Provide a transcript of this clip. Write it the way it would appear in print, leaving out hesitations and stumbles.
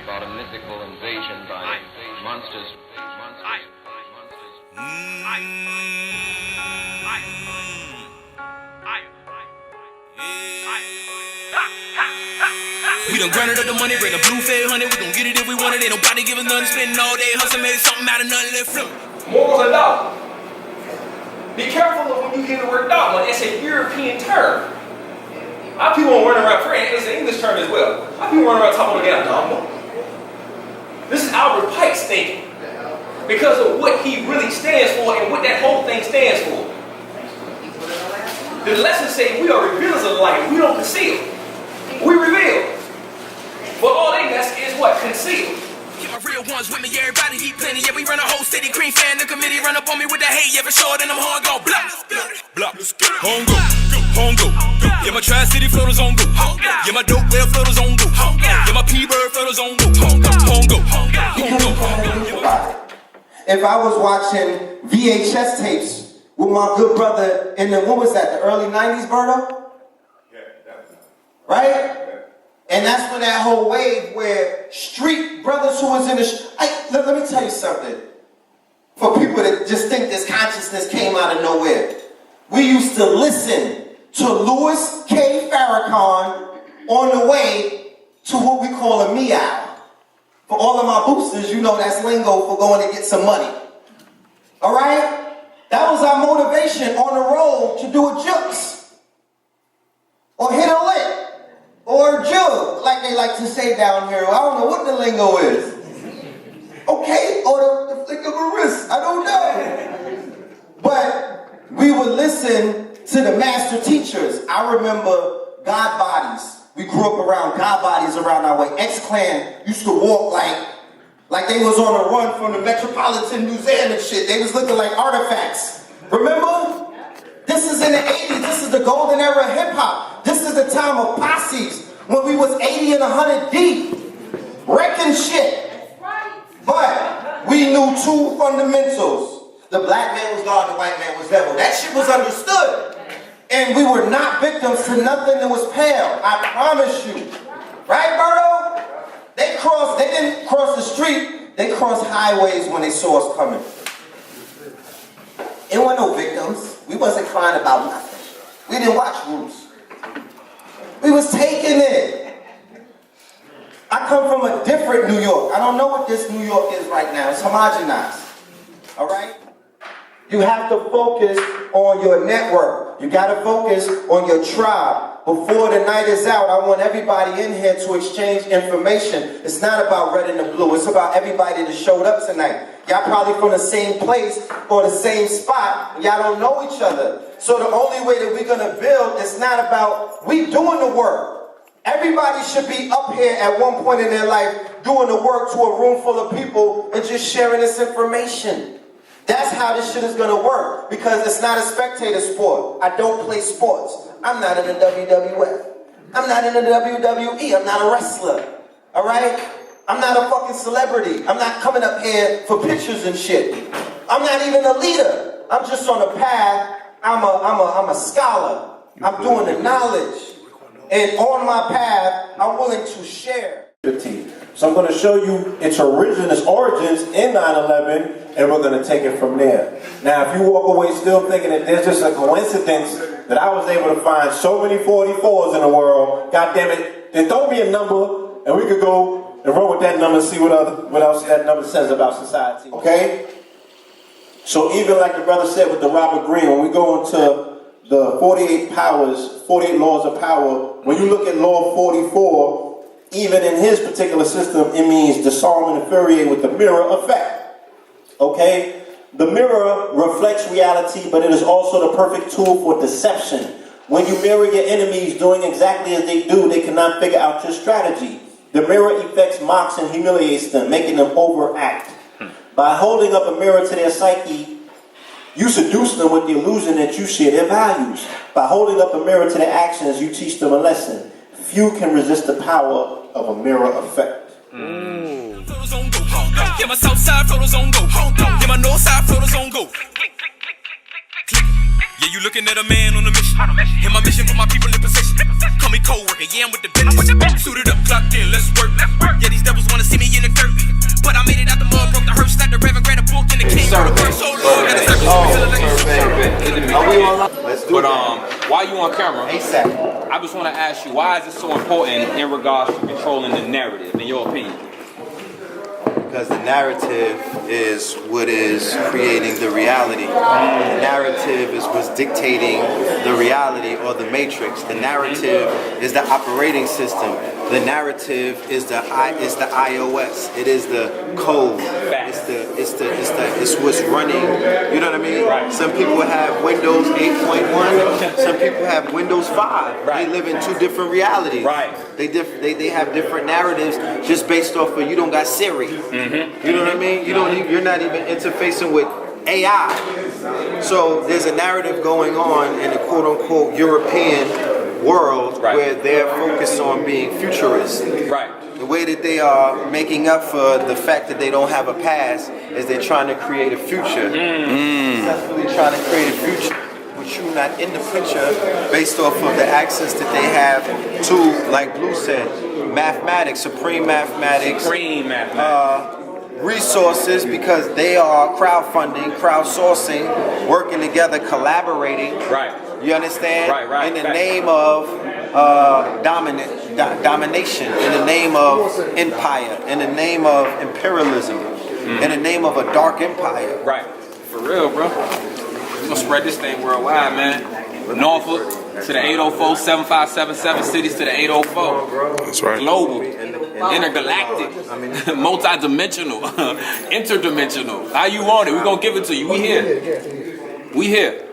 about a mythical invasion by monsters. We done grinded up the money, bring a blue fed honey. We gon' get it if we want it. Ain't nobody giving nothing, spending all day hustling, made something out of nothing, let flip. Morals are dogma. Be careful of when you hear the word dogma. It's a European term. A lot of people run around, it's an English term as well. A lot of people run around talking about dogma. This is Albert Pike's thinking. Because of what he really stands for and what that whole thing stands for. The lesson says we are revealers of the light. We don't conceal. We reveal. But all they mess is what? Conceal. Keep my real ones with me, everybody eat plenty. Yeah, we run a whole city, cream fan, the committee run up on me with the hate. Yeah, for sure, then I'm horn go block. Home go, home go. Yeah, my Tri-City floaters on go. Yeah, my dope well floaters on go. Yeah, my P-Bird floaters on go. Home go, home go. If I was watching VHS tapes with my good brother in the, what was that, the early 90s, Berto? Yeah, definitely. Right? And that's when that whole wave where street brothers who was in the let me tell you something. For people that just think this consciousness came out of nowhere. We used to listen to Louis K. Farrakhan on the way to what we call a meow. For all of my boosters, you know that's lingo for going to get some money. All right? That was our motivation on the road to do a jukes. Or hit a lick. Or jug, like they like to say down here. I don't know what the lingo is. Okay, or the flick of a wrist. I don't know. But we would listen to the master teachers. I remember God Bodies. We grew up around God Bodies around our way. X-Clan used to walk like they was on a run from the Metropolitan Museum and shit. They was looking like artifacts. Remember? This is in the 80s. This is the golden era of hip-hop. This is the time of posses when we was 80 and 100 deep. Wrecking shit. But we knew two fundamentals. The black man was God, the white man was devil. That shit was understood. And we were not victims to nothing that was pale. I promise you. Right, Berto? They didn't cross the street. They crossed highways when they saw us coming. It wasn't no victims. We wasn't crying about nothing. We didn't watch Roots. We was taking it. I come from a different New York. I don't know what this New York is right now. It's homogenized. All right? You have to focus on your network. You got to focus on your tribe. Before the night is out, I want everybody in here to exchange information. It's not about red and the blue. It's about everybody that showed up tonight. Y'all probably from the same place or the same spot. Y'all don't know each other. So the only way that we're going to build is not about we doing the work. Everybody should be up here at one point in their life doing the work to a room full of people and just sharing this information. That's how this shit is going to work, because it's not a spectator sport. I don't play sports. I'm not in the WWF. I'm not in the WWE. I'm not a wrestler. All right? I'm not a fucking celebrity. I'm not coming up here for pictures and shit. I'm not even a leader. I'm just on a path. I'm a scholar. I'm doing the knowledge. And on my path, I'm willing to share. So I'm going to show you its origins in 9/11, and we're going to take it from there. Now, if you walk away still thinking that there's just a coincidence that I was able to find so many 44s in the world, God damn it, then throw me a number, and we could go and run with that number and see what else that number says about society. Okay? So even like the brother said with the Robert Greene, when we go into the 48 powers, 48 laws of power, when you look at law 44, even in his particular system, it means disarm and infuriate with the mirror effect. Okay? The mirror reflects reality, but it is also the perfect tool for deception. When you mirror your enemies doing exactly as they do, they cannot figure out your strategy. The mirror effects mocks and humiliates them, making them overact. By holding up a mirror to their psyche, you seduce them with the illusion that you share their values. By holding up a mirror to their actions, you teach them a lesson. Few can resist the power of a mirror effect. Yeah, my south side floaters on go. Yeah, my north side floaters on go. Yeah, you looking at a man on a mission. And my mission for my people in position. Call me co-worker, yeah, I'm with the business. Suited up, clocked in, let's work. Yeah, these devils wanna see me Let's do But while you on camera, ASAP. I just want to ask you, why is it so important in regards to controlling the narrative, in your opinion? Because the narrative is what is creating the reality. The narrative is what's dictating the reality or the matrix. The narrative is the operating system. The narrative is the iOS. It is the code. It's what's running. You know what I mean? Right. Some people have Windows 8.1. Some people have Windows 5. Right. They live in two different realities. Right. They have different narratives just based off of you don't got Siri. You know what I mean? You're not even interfacing with AI. So there's a narrative going on in the quote unquote European world where they're focused on being futurist. Right. The way that they are making up for the fact that they don't have a past is they're trying to create a future. Successfully trying to create a future. But you're not in the picture based off of the access that they have to, like Blue said, mathematics, supreme mathematics, resources, because they are crowdfunding, crowdsourcing, working together, collaborating. Right. You understand? Right. In the name of domination, in the name of empire, in the name of imperialism, in the name of a dark empire. Right. For real, bro. We're gonna spread this thing worldwide, man. Norfolk to the 804, 7577 cities to the 804. That's right. Global, intergalactic, multi-dimensional, interdimensional. How you want it? We're gonna give it to you. We here. We here.